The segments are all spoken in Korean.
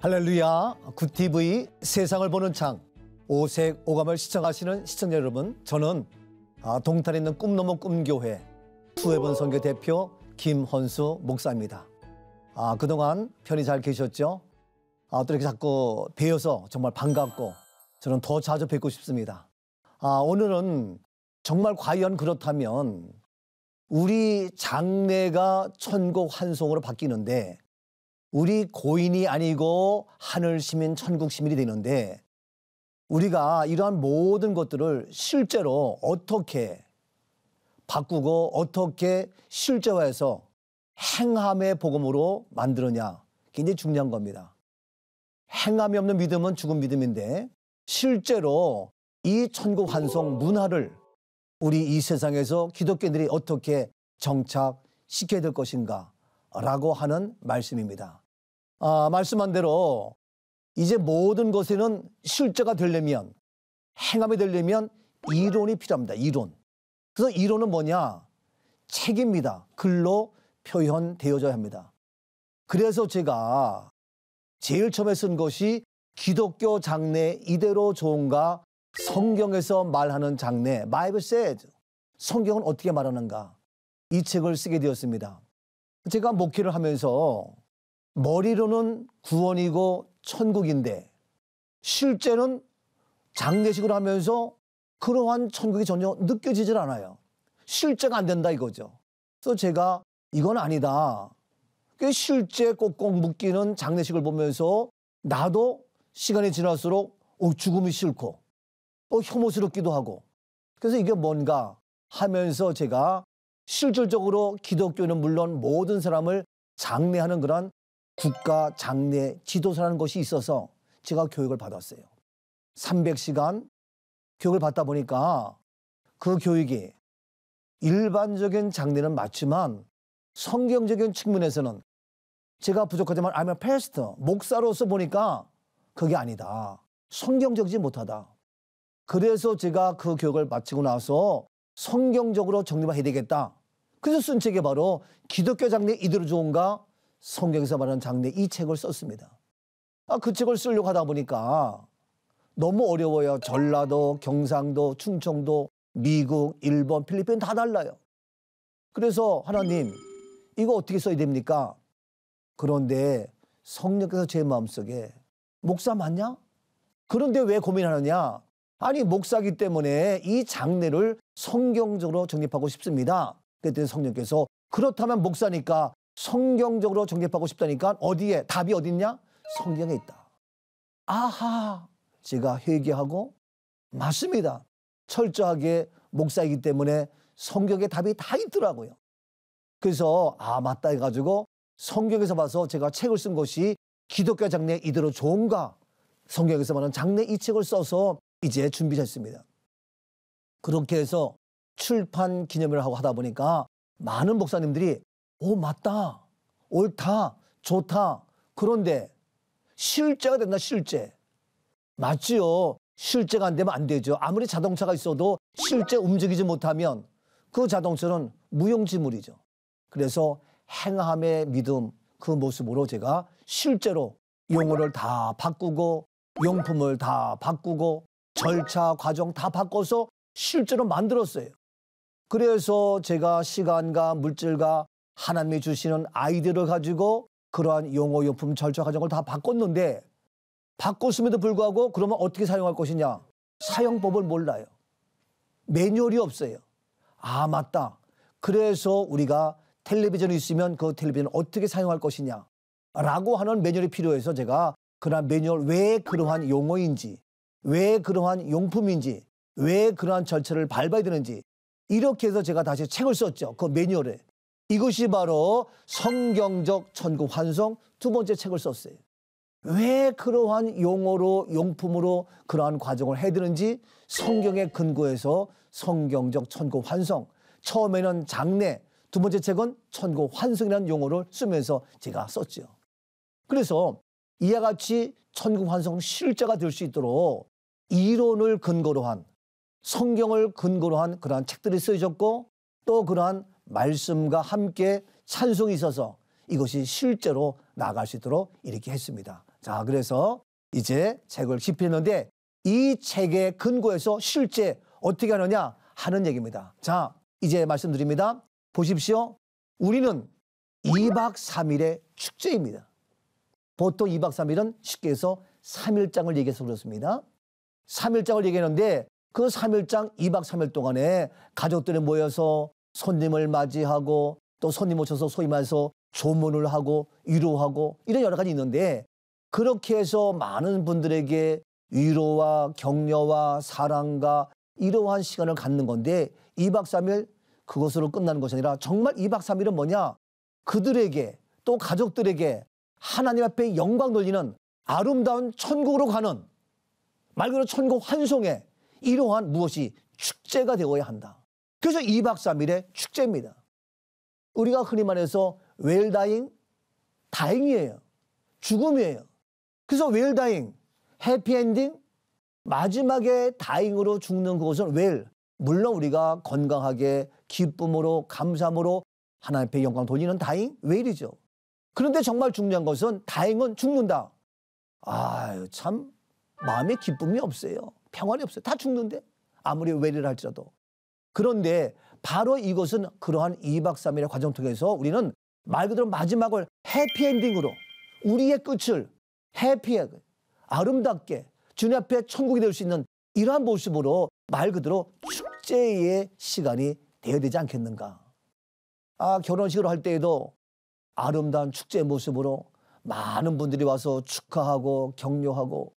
할렐루야, 굿TV 세상을 보는 창, 오색 오감을 시청하시는 시청자 여러분, 저는 동탄에 있는 꿈넘어 꿈교회 투해번 선교 대표 김헌수 목사입니다. 그동안 편히 잘 계셨죠? 또 이렇게 자꾸 뵈어서 정말 반갑고 저는 더 자주 뵙고 싶습니다. 오늘은 정말 과연 그렇다면 우리 장래가 천국 환송으로 바뀌는데 우리 고인이 아니고 하늘 시민, 천국 시민이 되는데 우리가 이러한 모든 것들을 실제로 어떻게 바꾸고 어떻게 실제화해서 행함의 복음으로 만드느냐, 굉장히 중요한 겁니다. 행함이 없는 믿음은 죽은 믿음인데 실제로 이 천국 환송 문화를 우리 이 세상에서 기독교인들이 어떻게 정착시켜야 될 것인가 라고 하는 말씀입니다. 말씀한 대로 이제 모든 것에는 실제가 되려면, 행함이 되려면 이론이 필요합니다. 이론. 그래서 이론은 뭐냐? 책입니다. 글로 표현되어져야 합니다. 그래서 제가 제일 처음에 쓴 것이 기독교 장래 이대로 좋은가? 성경에서 말하는 장래, Bible says. 성경은 어떻게 말하는가? 이 책을 쓰게 되었습니다. 제가 목회를 하면서 머리로는 구원이고 천국인데 실제는 장례식을 하면서 그러한 천국이 전혀 느껴지질 않아요. 실제가 안 된다 이거죠. 그래서 제가 이건 아니다. 실제 꼭꼭 묶이는 장례식을 보면서 나도 시간이 지날수록 죽음이 싫고 혐오스럽기도 하고, 그래서 이게 뭔가 하면서 제가 실질적으로 기독교는 물론 모든 사람을 장례하는 그런 국가 장례 지도사라는 것이 있어서 제가 교육을 받았어요. 300시간 교육을 받다 보니까 그 교육이 일반적인 장례는 맞지만 성경적인 측면에서는 제가 부족하지만 I'm a pastor, 목사로서 보니까 그게 아니다. 성경적이지 못하다. 그래서 제가 그 교육을 마치고 나서 성경적으로 정리만 해야 되겠다. 그래서 쓴 책이 바로 기독교 장례 이대로 좋은가? 성경에서 말하는 장례, 이 책을 썼습니다. 그 책을 쓰려고 하다 보니까 너무 어려워요. 전라도, 경상도, 충청도, 미국, 일본, 필리핀 다 달라요. 그래서 하나님, 이거 어떻게 써야 됩니까? 그런데 성령께서 제 마음속에 목사 맞냐? 그런데 왜 고민하느냐? 아니, 목사기 때문에 이 장례를 성경적으로 정립하고 싶습니다. 그랬더니 성령께서 그렇다면 목사니까 성경적으로 정립하고 싶다니까 어디에? 답이 어딨냐? 성경에 있다. 아하, 제가 회개하고 맞습니다. 철저하게 목사이기 때문에 성경에 답이 다 있더라고요. 그래서 맞다 해가지고 성경에서 봐서 제가 책을 쓴 것이 기독교 장례 이대로 좋은가? 성경에서 말하는 장례 이 책을 써서 이제 준비했습니다. 그렇게 해서 출판 기념회를 하고 하다 보니까 많은 목사님들이 맞다, 옳다, 좋다. 그런데 실제가 된다, 실제. 맞지요. 실제가 안 되면 안 되죠. 아무리 자동차가 있어도 실제 움직이지 못하면 그 자동차는 무용지물이죠. 그래서 행함의 믿음, 그 모습으로 제가 실제로 용어를 다 바꾸고 용품을 다 바꾸고 절차, 과정 다 바꿔서 실제로 만들었어요. 그래서 제가 시간과 물질과 하나님이 주시는 아이디어를 가지고 그러한 용어, 용품, 절차 과정을 다 바꿨는데 바꿨음에도 불구하고 그러면 어떻게 사용할 것이냐? 사용법을 몰라요. 매뉴얼이 없어요. 맞다. 그래서 우리가 텔레비전이 있으면 그 텔레비전을 어떻게 사용할 것이냐? 라고 하는 매뉴얼이 필요해서 제가 그러한 매뉴얼, 왜 그러한 용어인지, 왜 그러한 용품인지, 왜 그러한 절차를 밟아야 되는지 이렇게 해서 제가 다시 책을 썼죠. 그 매뉴얼에. 이것이 바로 성경적 천국 환송 두 번째 책을 썼어요. 왜 그러한 용어로 용품으로 그러한 과정을 해야 되는지 성경에 근거해서 성경적 천국 환송. 처음에는 장례, 두 번째 책은 천국 환송이라는 용어를 쓰면서 제가 썼죠. 그래서 이와 같이 천국 환송 실제가 될 수 있도록 이론을 근거로 한, 성경을 근거로 한 그러한 책들이 쓰여졌고 또 그러한 말씀과 함께 찬송이 있어서 이것이 실제로 나갈 수 있도록 이렇게 했습니다. 자, 그래서 이제 책을 집필했는데 이 책의 근거에서 실제 어떻게 하느냐 하는 얘기입니다. 자, 이제 말씀드립니다. 보십시오. 우리는 2박 3일의 축제입니다. 보통 2박 3일은 쉽게 해서 3일장을 얘기해서 그렇습니다. 3일장을 얘기하는데 그 3일장 2박 3일 동안에 가족들이 모여서 손님을 맞이하고 또 손님 오셔서 소위 말해서 조문을 하고 위로하고 이런 여러 가지 있는데 그렇게 해서 많은 분들에게 위로와 격려와 사랑과 이러한 시간을 갖는 건데 2박 3일 그것으로 끝나는 것이 아니라 정말 2박 3일은 뭐냐? 그들에게 또 가족들에게 하나님 앞에 영광 돌리는 아름다운 천국으로 가는 말 그대로 천국 환송의 이러한 무엇이 축제가 되어야 한다. 그래서 2박 3일의 축제입니다. 우리가 흔히 말해서 웰다잉, 다행이에요. 죽음이에요. 그래서 웰다잉, 해피엔딩, 마지막에 다행으로 죽는 그것은 웰. 물론 우리가 건강하게 기쁨으로 감사함으로 하나님 앞에 영광 돌리는 다행, 웰이죠. 그런데 정말 중요한 것은 다행은 죽는다. 아유 참 마음에 기쁨이 없어요. 평안이 없어요. 다 죽는데 아무리 웰이라 할지라도. 그런데 바로 이것은 그러한 2박 3일의 과정 통해서 우리는 말 그대로 마지막을 해피엔딩으로 우리의 끝을 해피하게 아름답게 주님 앞에 천국이 될 수 있는 이러한 모습으로 말 그대로 축제의 시간이 되어야 되지 않겠는가. 결혼식을 할 때에도 아름다운 축제의 모습으로 많은 분들이 와서 축하하고 격려하고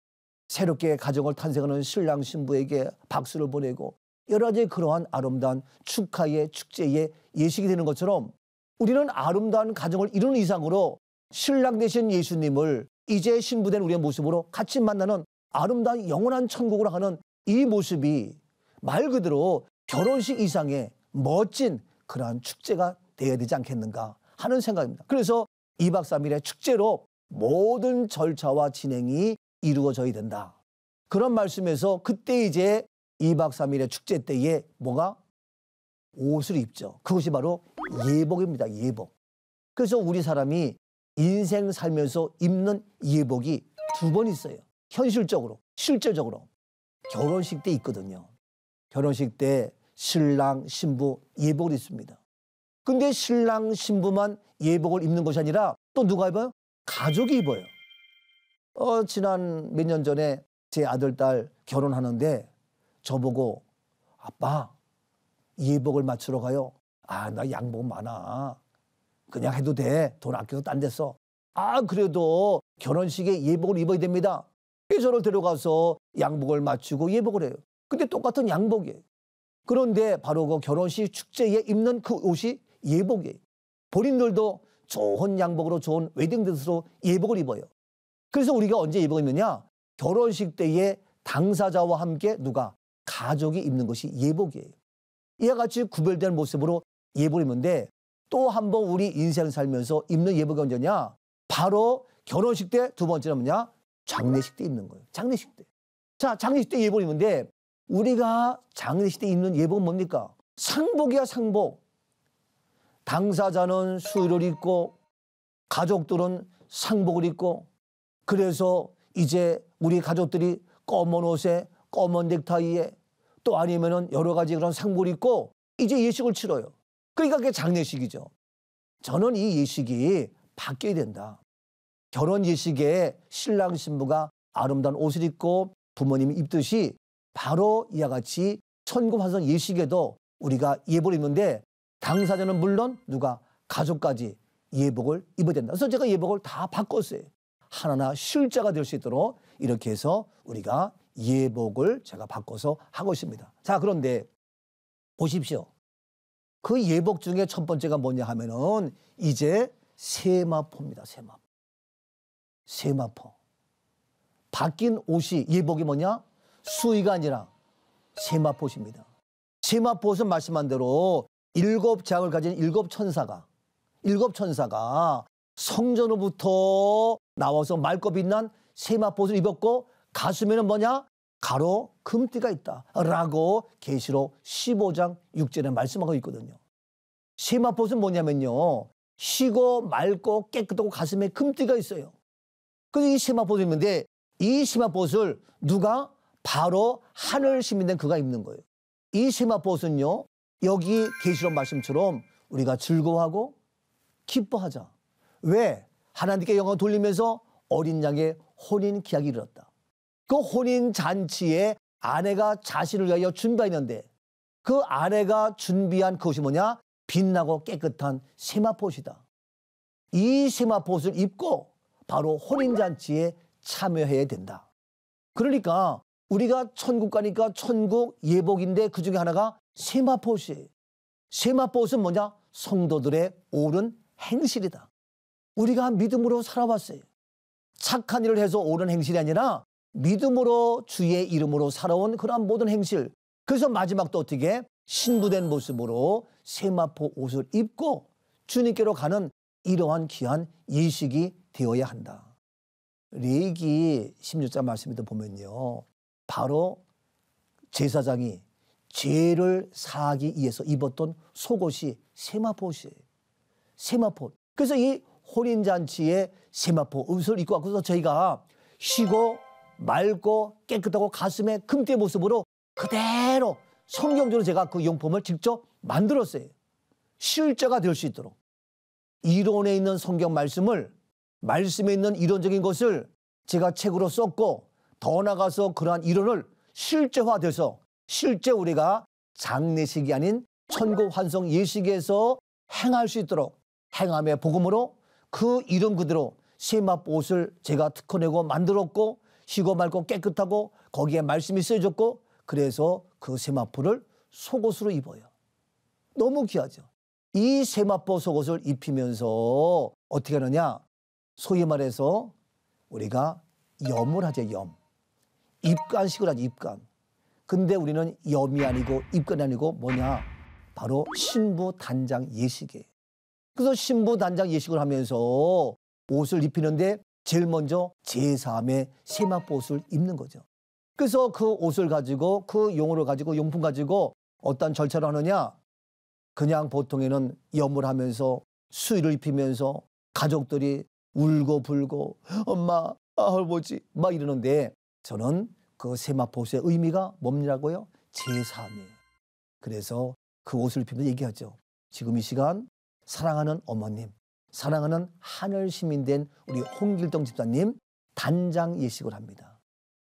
새롭게 가정을 탄생하는 신랑 신부에게 박수를 보내고 여러 가지 그러한 아름다운 축하의 축제의 예식이 되는 것처럼 우리는 아름다운 가정을 이루는 이상으로 신랑 되신 예수님을 이제 신부된 우리의 모습으로 같이 만나는 아름다운 영원한 천국으로 가는 이 모습이 말 그대로 결혼식 이상의 멋진 그러한 축제가 되어야 되지 않겠는가 하는 생각입니다. 그래서 2박 3일의 축제로 모든 절차와 진행이 이루어져야 된다. 그런 말씀에서 그때 이제 2박 3일의 축제 때에 뭐가? 옷을 입죠. 그것이 바로 예복입니다. 예복. 그래서 우리 사람이 인생 살면서 입는 예복이 2번 있어요. 현실적으로, 실제적으로. 결혼식 때 있거든요. 결혼식 때 신랑, 신부 예복을 입습니다. 근데 신랑, 신부만 예복을 입는 것이 아니라 또 누가 입어요? 가족이 입어요. 지난 몇 년 전에 제 아들, 딸 결혼하는데 저보고 아빠 예복을 맞추러 가요. 나 양복 많아. 그냥 해도 돼. 돈 아껴서 딴 데 써. 그래도 결혼식에 예복을 입어야 됩니다. 그래서 저를 데려가서 양복을 맞추고 예복을 해요. 근데 똑같은 양복이에요. 그런데 바로 그 결혼식 축제에 입는 그 옷이 예복이에요. 본인들도 좋은 양복으로 좋은 웨딩드레스로 예복을 입어요. 그래서 우리가 언제 예복을 입느냐? 결혼식 때에 당사자와 함께 누가? 가족이 입는 것이 예복이에요. 이와 같이 구별된 모습으로 예복을 입는데 또 한 번 우리 인생 살면서 입는 예복이 언제냐? 바로 결혼식 때 두 번째는 뭐냐? 장례식 때 입는 거예요. 장례식 때. 자, 장례식 때 예복을 입는데 우리가 장례식 때 입는 예복은 뭡니까? 상복이야, 상복. 당사자는 수의를 입고 가족들은 상복을 입고 그래서 이제 우리 가족들이 검은 옷에 검은 넥타이에 또 아니면은 여러 가지 그런 상복을 입고 이제 예식을 치러요. 그러니까 그게 장례식이죠. 저는 이 예식이 바뀌어야 된다. 결혼 예식에 신랑 신부가 아름다운 옷을 입고 부모님이 입듯이 바로 이와 같이 천국 환송 예식에도 우리가 예복을 입는데 당사자는 물론 누가? 가족까지 예복을 입어야 된다. 그래서 제가 예복을 다 바꿨어요. 하나하나 실제가 될 수 있도록 이렇게 해서 우리가 예복을 제가 바꿔서 하고 있습니다. 자, 그런데 보십시오. 그 예복 중에 첫 번째가 뭐냐 하면은 이제 세마포입니다. 세마포. 세마포. 바뀐 옷이 예복이 뭐냐? 수의가 아니라 세마포입니다. 세마포는 말씀한 대로 7장을 가진 7천사가 성전으로부터 나와서 맑고 빛난 세마포를 입었고 가슴에는 뭐냐? 가로 금띠가 있다 라고 계시록 15장 6절에 말씀하고 있거든요. 세마포는 뭐냐면요. 쉬고 맑고 깨끗하고 가슴에 금띠가 있어요. 그래서 이 세마포옷이 있는데 이 세마포옷을 누가? 바로 하늘 시민된 그가 입는 거예요. 이 세마포옷은요, 여기 계시록 말씀처럼 우리가 즐거워하고 기뻐하자. 왜? 하나님께 영광을 돌리면서 어린 양의 혼인 기약이 이르렀다. 그 혼인 잔치에 아내가 자신을 위하여 준비했는데 그 아내가 준비한 그것이 뭐냐? 빛나고 깨끗한 세마포옷이다. 이 세마포옷을 입고 바로 혼인잔치에 참여해야 된다. 그러니까 우리가 천국 가니까 천국 예복인데 그 중에 하나가 세마포옷이에요. 세마포옷은 뭐냐? 성도들의 옳은 행실이다. 우리가 믿음으로 살아왔어요. 착한 일을 해서 옳은 행실이 아니라 믿음으로 주의 이름으로 살아온 그러한 모든 행실. 그래서 마지막 또 어떻게? 신부된 모습으로 세마포 옷을 입고 주님께로 가는 이러한 귀한 예식이 되어야 한다. 레위기 16장 말씀에도 보면요, 바로 제사장이 죄를 사하기 위해서 입었던 속옷이 세마포옷이에요. 세마포옷. 그래서 이 혼인잔치에 세마포 옷을 입고 와서 저희가 쉬고 맑고 깨끗하고 가슴에 금띠의 모습으로 그대로 성경적으로 제가 그 용품을 직접 만들었어요. 실제가 될 수 있도록. 이론에 있는 성경 말씀을, 말씀에 있는 이론적인 것을 제가 책으로 썼고, 더 나아가서 그러한 이론을 실제화돼서 실제 우리가 장례식이 아닌 천국 환송 예식에서 행할 수 있도록 행함의 복음으로 그 이름 그대로 세마포 옷을 제가 특허내고 만들었고, 쉬고 맑고 깨끗하고 거기에 말씀이 쓰여졌고, 그래서 그 세마포를 속옷으로 입어요. 너무 귀하죠. 이 세마포 속옷을 입히면서 어떻게 하느냐? 소위 말해서 우리가 염을 하죠. 염. 입간식을 하죠. 입간. 근데 우리는 염이 아니고 입간이 아니고 뭐냐? 바로 신부 단장 예식이에요. 그래서 신부 단장 예식을 하면서 옷을 입히는데 제일 먼저 제3의 세마포 옷을 입는 거죠. 그래서 그 옷을 가지고 그 용어를 가지고 용품 가지고 어떤 절차를 하느냐? 그냥 보통에는 염을 하면서 수의를 입히면서 가족들이 울고 불고 엄마, 할아버지 막 이러는데 저는 그 세마포 옷의 의미가 뭐냐고요? 제3이에요. 그래서 그 옷을 입히면서 얘기하죠. 지금 이 시간 사랑하는 어머님, 사랑하는 하늘 시민된 우리 홍길동 집사님 단장 예식을 합니다.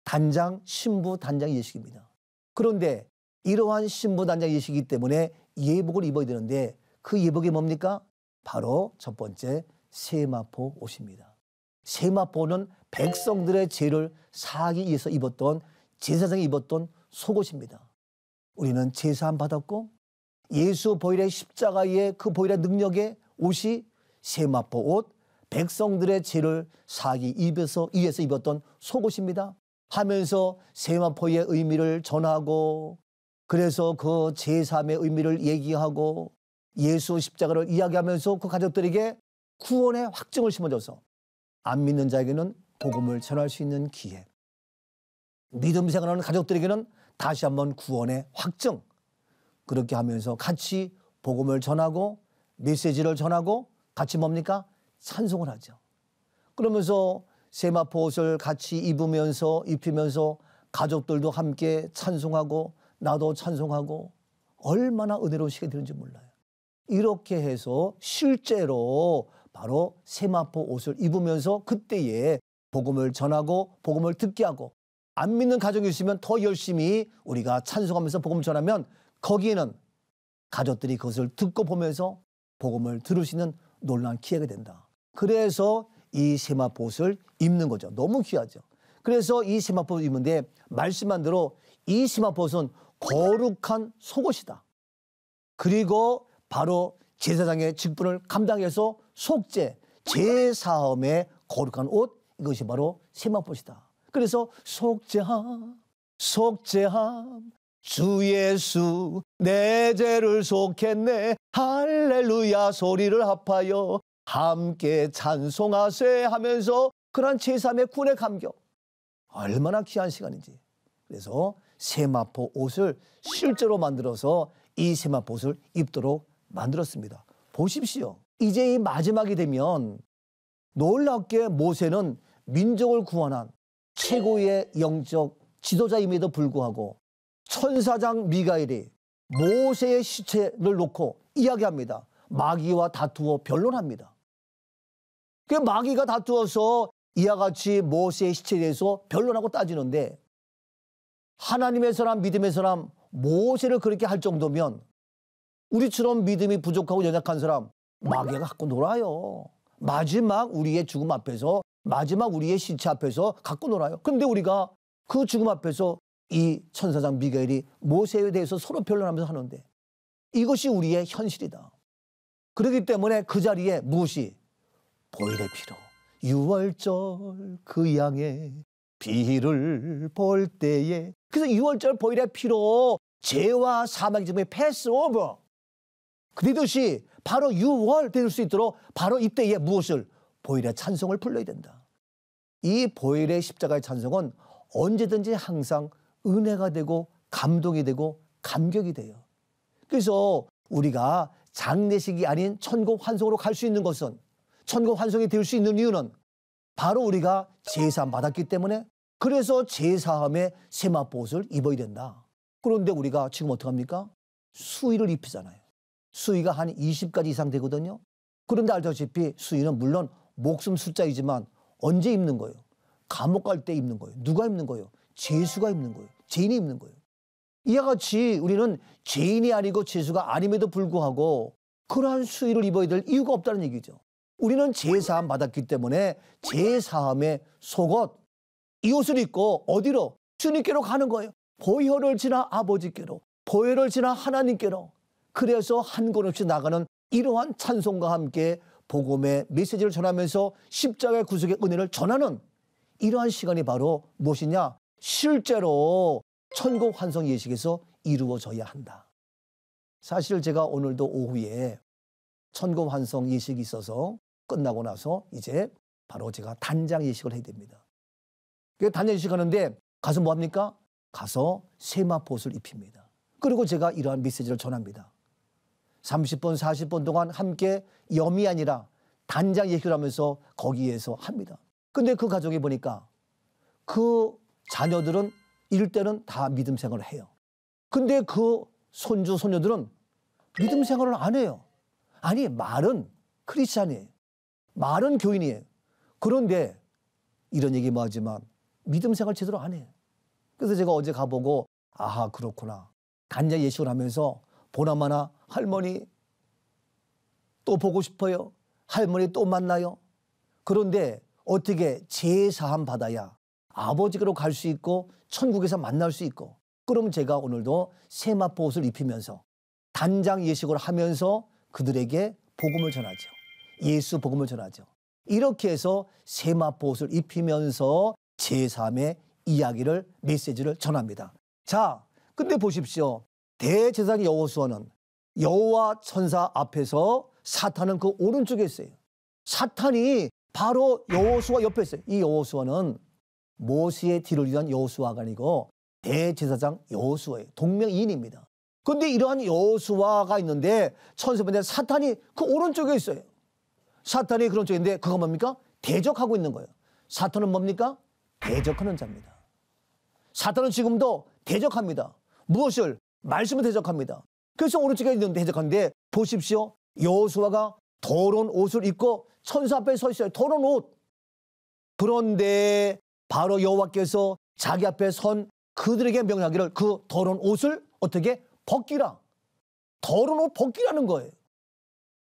단장, 신부 단장 예식입니다. 그런데 이러한 신부 단장 예식이기 때문에 예복을 입어야 되는데 그 예복이 뭡니까? 바로 첫 번째 세마포 옷입니다. 세마포는 백성들의 죄를 사하기 위해서 입었던 제사장이 입었던 속옷입니다. 우리는 제사함 받았고 예수 보혈의 십자가의 그 보혈의 능력의 옷이 세마포 옷, 백성들의 죄를 사하기 위해서 입었던 속옷입니다. 하면서 세마포의 의미를 전하고 그래서 그 제3의 의미를 얘기하고 예수 십자가를 이야기하면서 그 가족들에게 구원의 확증을 심어줘서 안 믿는 자에게는 복음을 전할 수 있는 기회, 믿음 생활하는 가족들에게는 다시 한번 구원의 확증, 그렇게 하면서 같이 복음을 전하고 메시지를 전하고 같이 뭡니까? 찬송을 하죠. 그러면서 세마포 옷을 같이 입히면서 가족들도 함께 찬송하고 나도 찬송하고 얼마나 은혜로운 시간이 되는지 몰라요. 이렇게 해서 실제로 바로 세마포 옷을 입으면서 그때에 복음을 전하고 복음을 듣게 하고 안 믿는 가족이 있으면 더 열심히 우리가 찬송하면서 복음을 전하면 거기에는 가족들이 그것을 듣고 보면서 복음을 들을 수 있는 놀라운 기회가 된다. 그래서 이 세마포 옷을 입는 거죠. 너무 귀하죠. 그래서 이 세마포 옷을 입는데 말씀한 대로 이 세마포 옷은 거룩한 속옷이다. 그리고 바로 제사장의 직분을 감당해서 속죄, 제사함의 거룩한 옷, 이것이 바로 세마포 옷이다. 그래서 속죄함, 속죄함, 주 예수 내 죄를 속했네 할렐루야 소리를 합하여 함께 찬송하세 하면서 그런 제3의 구원의 감격, 얼마나 귀한 시간인지. 그래서 세마포 옷을 실제로 만들어서 이 세마포 옷을 입도록 만들었습니다. 보십시오. 이제 이 마지막이 되면 놀랍게 모세는 민족을 구원한 최고의 영적 지도자임에도 불구하고 천사장 미가엘이 모세의 시체를 놓고 이야기합니다. 마귀와 다투어 변론합니다. 그 마귀가 다투어서 이와 같이 모세의 시체에 대해서 변론하고 따지는데 하나님의 사람, 믿음의 사람 모세를 그렇게 할 정도면 우리처럼 믿음이 부족하고 연약한 사람 마귀가 갖고 놀아요. 마지막 우리의 죽음 앞에서, 마지막 우리의 시체 앞에서 갖고 놀아요. 그런데 우리가 그 죽음 앞에서 이 천사장 미가엘이 모세에 대해서 서로 변론하면서 하는데 이것이 우리의 현실이다. 그렇기 때문에 그 자리에 무엇이? 보혈의 피로, 유월절 그 양의 피를 볼 때에, 그래서 유월절 보혈의 피로 죄와 사망의 증명의 패스오버, 그러듯이 바로 유월 될 수 있도록 바로 이때에 무엇을? 보혈의 찬송을 불러야 된다. 이 보혈의 십자가의 찬송은 언제든지 항상 은혜가 되고 감동이 되고 감격이 돼요. 그래서 우리가 장례식이 아닌 천국 환송으로 갈 수 있는 것은, 천국 환송이 될 수 있는 이유는 바로 우리가 제사함 받았기 때문에, 그래서 제사함의 세마포옷을 입어야 된다. 그런데 우리가 지금 어떡합니까? 수의를 입히잖아요. 수의가 한 20가지 이상 되거든요. 그런데 알다시피 수의는 물론 목숨 숫자이지만 언제 입는 거예요? 감옥 갈 때 입는 거예요. 누가 입는 거예요? 죄수가 입는 거예요. 죄인이 입는 거예요. 이와 같이 우리는 죄인이 아니고 죄수가 아님에도 불구하고 그러한 수의를 입어야 될 이유가 없다는 얘기죠. 우리는 제사함 받았기 때문에 제사함의 속옷, 이 옷을 입고 어디로? 주님께로 가는 거예요. 보혈을 지나 아버지께로, 보혈을 지나 하나님께로. 그래서 한 권 없이 나가는 이러한 찬송과 함께 복음의 메시지를 전하면서 십자가의 구속의 은혜를 전하는 이러한 시간이 바로 무엇이냐? 실제로 천국 환송 예식에서 이루어져야 한다. 사실 제가 오늘도 오후에 천국 환송 예식이 있어서 끝나고 나서 이제 바로 제가 단장 예식을 해야 됩니다. 단장 예식 하는데 가서 뭐 합니까? 가서 세마포옷을 입힙니다. 그리고 제가 이러한 메시지를 전합니다. 30분, 40분 동안 함께 염이 아니라 단장 예식을 하면서 거기에서 합니다. 근데 그 가족이 보니까 그 자녀들은 이럴 때는 다 믿음 생활을 해요. 근데 그 손주, 손녀들은 믿음 생활을 안 해요. 아니, 말은 크리스찬이에요. 말은 교인이에요. 그런데 이런 얘기 뭐 하지만 믿음 생활 제대로 안 해요. 그래서 제가 어제 가보고 아하, 그렇구나. 단장 예식을 하면서 보나마나 할머니 또 보고 싶어요. 할머니 또 만나요. 그런데 어떻게 제사함 받아야 아버지께로 갈 수 있고 천국에서 만날 수 있고, 그럼 제가 오늘도 세마포옷을 입히면서 단장 예식을 하면서 그들에게 복음을 전하죠. 예수 복음을 전하죠. 이렇게 해서 세마포옷을 입히면서 제사함의 이야기를, 메시지를 전합니다. 자, 근데 보십시오. 대제사장 여호수아는 여호와 천사 앞에서 사탄은 그 오른쪽에 있어요. 사탄이 바로 여호수아 옆에 있어요. 이 여호수아는 모세의 뒤를 이은 여호수아가 아니고 대제사장 여호수아예요. 동명이인입니다. 그런데 이러한 여호수아가 있는데 천사분들 사탄이 그 오른쪽에 있어요. 사탄이 그런 쪽인데 그거 뭡니까? 대적하고 있는 거예요. 사탄은 뭡니까? 대적하는 자입니다. 사탄은 지금도 대적합니다. 무엇을? 말씀을 대적합니다. 그래서 오른쪽에 있는 대적하는데 보십시오. 여호수아가 더러운 옷을 입고 천사 앞에 서 있어요. 더러운 옷. 그런데 바로 여호와께서 자기 앞에 선 그들에게 명하기를 그 더러운 옷을 어떻게? 벗기라. 더러운 옷 벗기라는 거예요.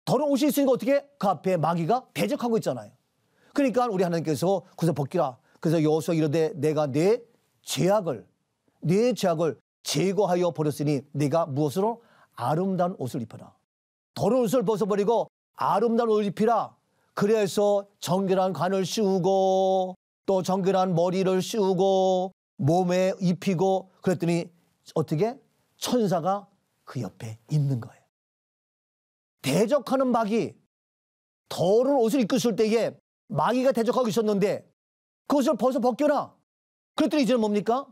더러운 옷이 있으니까 어떻게? 그 앞에 마귀가 대적하고 있잖아요. 그러니까 우리 하나님께서 그래서 벗기라. 그래서 여호수아 이르되 내가 내 죄악을 제거하여 버렸으니 내가 무엇으로? 아름다운 옷을 입혀라. 더러운 옷을 벗어버리고 아름다운 옷을 입히라. 그래서 정결한 관을 씌우고 또 정결한 머리를 씌우고 몸에 입히고 그랬더니 어떻게? 천사가 그 옆에 있는 거예요. 대적하는 마귀, 더러운 옷을 입고 있을 때에 마귀가 대적하고 있었는데 그것을 벗겨라. 그랬더니 이제는 뭡니까?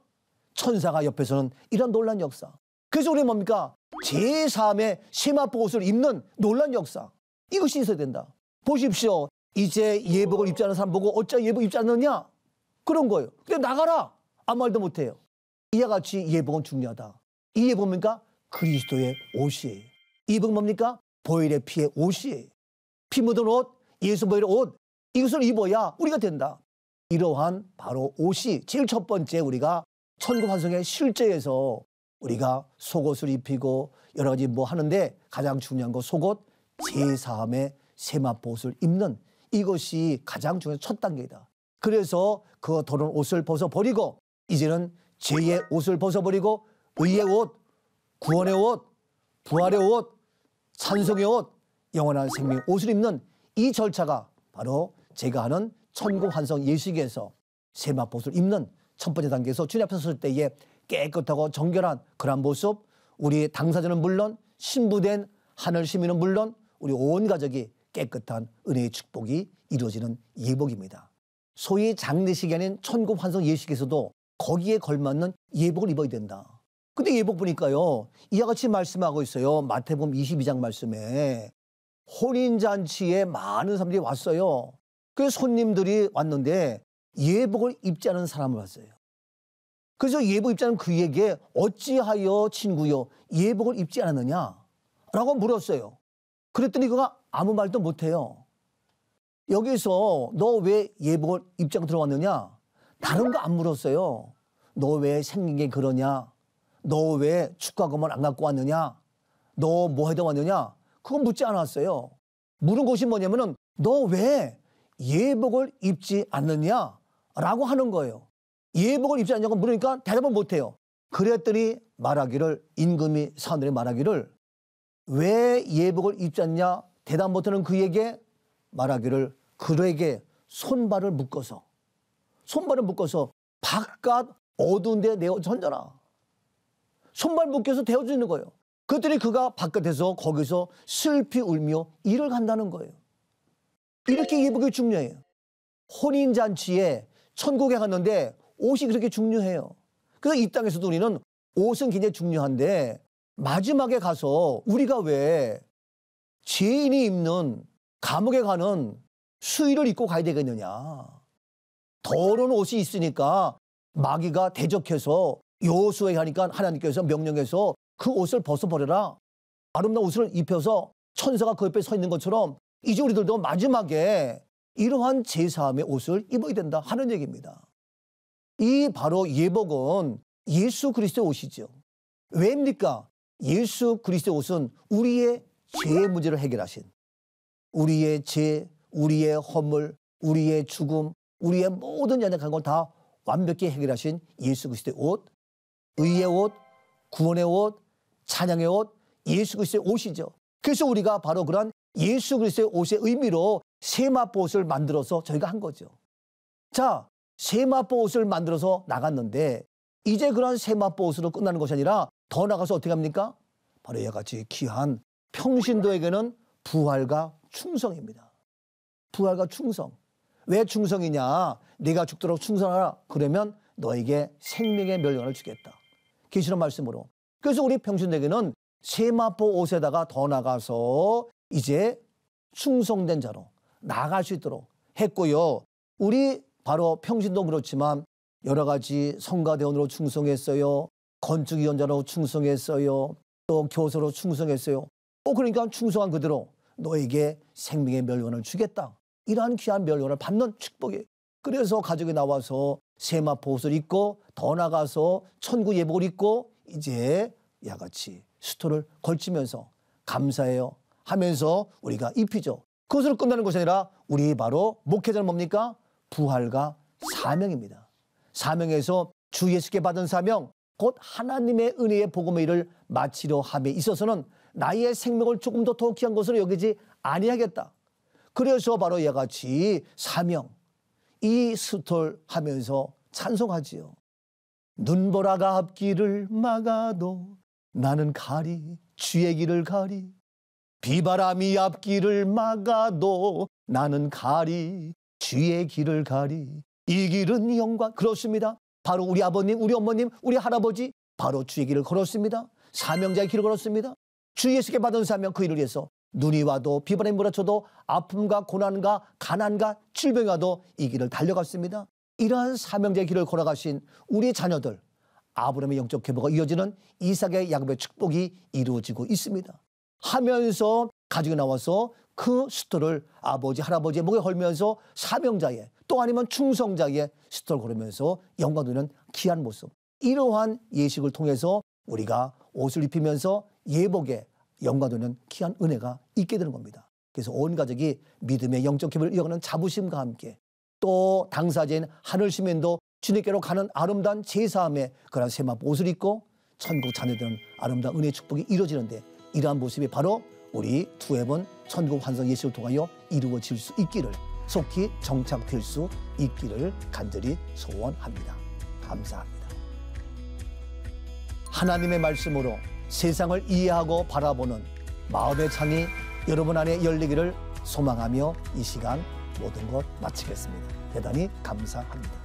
천사가 옆에서는 이런 놀란 역사. 그래서 우리 뭡니까? 제3의 세마포 옷을 입는 놀란 역사. 이것이 있어야 된다. 보십시오. 이제 예복을 입지 않은 사람 보고 어찌 예복 입지 않느냐? 그런 거예요. 근데 나가라. 아무 말도 못해요. 이와 같이 예복은 중요하다. 이 예복은 뭡니까? 그리스도의 옷이에요. 이 예복은 뭡니까? 보혈의 피의 옷이에요. 피 묻은 옷, 예수 보혈의 옷, 이것을 입어야 우리가 된다. 이러한 바로 옷이 제일 첫 번째 우리가 천국 환성의 실제에서 우리가 속옷을 입히고 여러 가지 뭐 하는데 가장 중요한 거 속옷, 제사함의 세마포옷을 입는 이것이 가장 중요한 첫 단계이다. 그래서 그 더러운 옷을 벗어버리고 이제는 죄의 옷을 벗어버리고 의의 옷, 구원의 옷, 부활의 옷, 찬송의 옷, 영원한 생명의 옷을 입는 이 절차가 바로 제가 하는 천국 환성 예식에서 세마포옷을 입는 첫 번째 단계에서 주님 앞에 섰을 때에 깨끗하고 정결한 그런 모습, 우리 당사자는 물론 신부된 하늘 시민은 물론 우리 온 가족이 깨끗한 은혜의 축복이 이루어지는 예복입니다. 소위 장례식이 아닌 천국 환성 예식에서도 거기에 걸맞는 예복을 입어야 된다. 근데 예복 보니까요, 이와 같이 말씀하고 있어요. 마태복음 22장 말씀에 혼인잔치에 많은 사람들이 왔어요. 그 손님들이 왔는데 예복을 입지 않은 사람을 봤어요. 그래서 예복 입지 않은 그에게 어찌하여 친구여 예복을 입지 않았느냐? 라고 물었어요. 그랬더니 그가 아무 말도 못해요. 여기서 너 왜 예복을 입지 않고 들어왔느냐? 다른 거 안 물었어요. 너 왜 생긴 게 그러냐? 너 왜 축가금을 안 갖고 왔느냐? 너 뭐 해다 왔느냐? 그건 묻지 않았어요. 물은 것이 뭐냐면은 너 왜 예복을 입지 않느냐? 라고 하는 거예요. 예복을 입지 않냐고 물으니까 대답을 못해요. 그랬더니 말하기를, 임금이 사람들이 말하기를 왜 예복을 입지 않냐? 대답 못하는 그에게 말하기를 그에게 손발을 묶어서 바깥 어두운 데 내어 던져라. 손발 묶여서 데워주는 거예요. 그랬더니 그가 바깥에서 거기서 슬피 울며 일을 간다는 거예요. 이렇게 예복이 중요해요. 혼인잔치에 천국에 갔는데 옷이 그렇게 중요해요. 그래서 이 땅에서도 우리는 옷은 굉장히 중요한데 마지막에 가서 우리가 왜 죄인이 입는 감옥에 가는 수의를 입고 가야 되겠느냐. 더러운 옷이 있으니까 마귀가 대적해서 여호수아에 하니까 하나님께서 명령해서 그 옷을 벗어버려라. 아름다운 옷을 입혀서 천사가 그 옆에 서 있는 것처럼 이제 우리들도 마지막에 이러한 제사함의 옷을 입어야 된다 하는 얘기입니다. 이 바로 예복은 예수 그리스도의 옷이죠. 왜입니까? 예수 그리스도의 옷은 우리의 죄의 문제를 해결하신, 우리의 죄, 우리의 허물, 우리의 죽음, 우리의 모든 연약한 걸 다 완벽히 해결하신 예수 그리스도의 옷, 의의 옷, 구원의 옷, 찬양의 옷, 예수 그리스도의 옷이죠. 그래서 우리가 바로 그런 예수 그리스도의 옷의 의미로 세마포옷을 만들어서 저희가 한 거죠. 자, 세마포옷을 만들어서 나갔는데 이제 그런 세마포옷으로 끝나는 것이 아니라 더 나가서 어떻게 합니까? 바로 이와 같이 귀한 평신도에게는 부활과 충성입니다. 부활과 충성. 왜 충성이냐? 네가 죽도록 충성하라. 그러면 너에게 생명의 멸류관을 주겠다. 계시록 말씀으로. 그래서 우리 평신도에게는 세마포 옷에다가 더 나가서 이제 충성된 자로 나갈 수 있도록 했고요. 우리 바로 평신도 그렇지만 여러 가지 성가대원으로 충성했어요. 건축위원장으로 충성했어요. 또 교사로 충성했어요. 그러니까 충성한 그대로 너에게 생명의 멸류관을 주겠다. 이러한 귀한 멸류관을 받는 축복이에요. 그래서 가족이 나와서 세마포 옷을 입고 더 나가서 천국 예복을 입고 이제 야같이 수토를 걸치면서 감사해요 하면서 우리가 입히죠. 그것으로 끝나는 것이 아니라 우리 바로 목회자는 뭡니까? 부활과 사명입니다. 사명에서 주 예수께 받은 사명, 곧 하나님의 은혜의 복음의 일을 마치려 함에 있어서는 나의 생명을 조금 더 귀한 것으로 여기지 아니하겠다. 그래서 바로 이와 같이 사명, 이 수토를 하면서 찬송하지요. 눈보라가 앞길을 막아도 나는 가리, 주의 길을 가리. 비바람이 앞길을 막아도 나는 가리, 주의 길을 가리. 이 길은 영광. 그렇습니다. 바로 우리 아버님, 우리 어머님, 우리 할아버지 바로 주의 길을 걸었습니다. 사명자의 길을 걸었습니다. 주 예수께 받은 사명 그 일을 위해서 눈이 와도 비바람이 몰아쳐도 아픔과 고난과 가난과 질병이 와도 이 길을 달려갔습니다. 이러한 사명자의 길을 걸어가신 우리 자녀들, 아브라함의 영적 계보가 이어지는 이삭의 야곱의 축복이 이루어지고 있습니다. 하면서 가족이 나와서 그 수토를 아버지 할아버지의 목에 걸면서 사명자의 또 아니면 충성자의 수토를 걸으면서 영광 돌리는 귀한 모습, 이러한 예식을 통해서 우리가 옷을 입히면서 예복에 영광 돌리는 귀한 은혜가 있게 되는 겁니다. 그래서 온 가족이 믿음의 영적 계보를 이어가는 자부심과 함께 또 당사자인 하늘 시민도 주님께로 가는 아름다운 제사함의 그런 세마 옷을 입고 천국 자녀들은 아름다운 은혜의 축복이 이루어지는데, 이러한 모습이 바로 우리 투애번 천국 환상 예식을 통하여 이루어질 수 있기를, 속히 정착될 수 있기를 간절히 소원합니다. 감사합니다. 하나님의 말씀으로 세상을 이해하고 바라보는 마음의 창이 여러분 안에 열리기를 소망하며 이 시간 모든 것 마치겠습니다. 대단히 감사합니다.